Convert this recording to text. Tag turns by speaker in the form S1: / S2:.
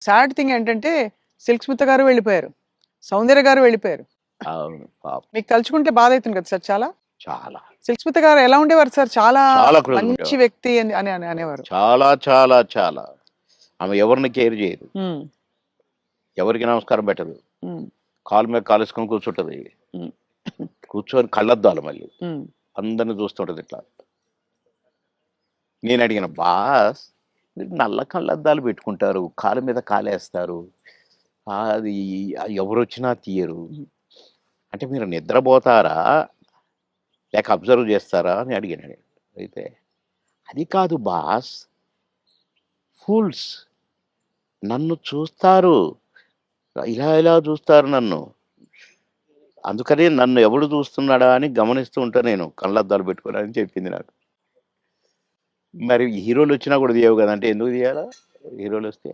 S1: Sad thing ఏంటంటే silk Smitha గారు వెళ్ళిపోయారు. సౌందర్య గారు వెళ్ళిపోయారు.
S2: అవును పాపం.
S1: మీకు తలుచుకుంటే బాధ అవుతుంది కదా సార్ చాలా.
S2: చాలా
S1: సిల్క్ స్మిత గారు ఎలా ఉండేవారు సార్? చాలా
S2: చాలా క్లోజ్
S1: మంచి
S2: ఉండేవారు.
S1: వ్యక్తి అని అనేవారు.
S2: చాలా చాలా చాలా. ఆమె ఎవరిని కేర్ చేయదు,
S1: ఉమ్,
S2: ఎవరికి నమస్కారం పెట్టదు,
S1: ఉమ్,
S2: కాలు మీద కాలేసుకొని కూర్చుంటది,
S1: ఉమ్,
S2: కూర్చొని కళ్ళద్దాలు మళ్ళీ
S1: ఉమ్,
S2: అందరిని చూస్తుంటది ఇట్లా. నేను అడిగిన, బాస్ మీరు నల్ల కళ్ళద్దాలు పెట్టుకుంటారు, కాలు మీద కాలేస్తారు, అది ఎవరు వచ్చినా తీయరు, అంటే మీరు నిద్రపోతారా లేక అబ్జర్వ్ చేస్తారా అని అడిగాను నేను. అయితే అది కాదు బాస్, ఫూల్స్ నన్ను చూస్తారు, ఇలా ఇలా చూస్తారు నన్ను, అందుకని నన్ను ఎవడు చూస్తున్నాడా అని గమనిస్తూ ఉంటా నేను కళ్ళద్దాలు పెట్టుకుని అని చెప్పింది నాకు. మరి హీరోలు వచ్చినా కూడా తీయవు కదా అంటే ఎందుకు తీయాలా, హీరోలు వస్తే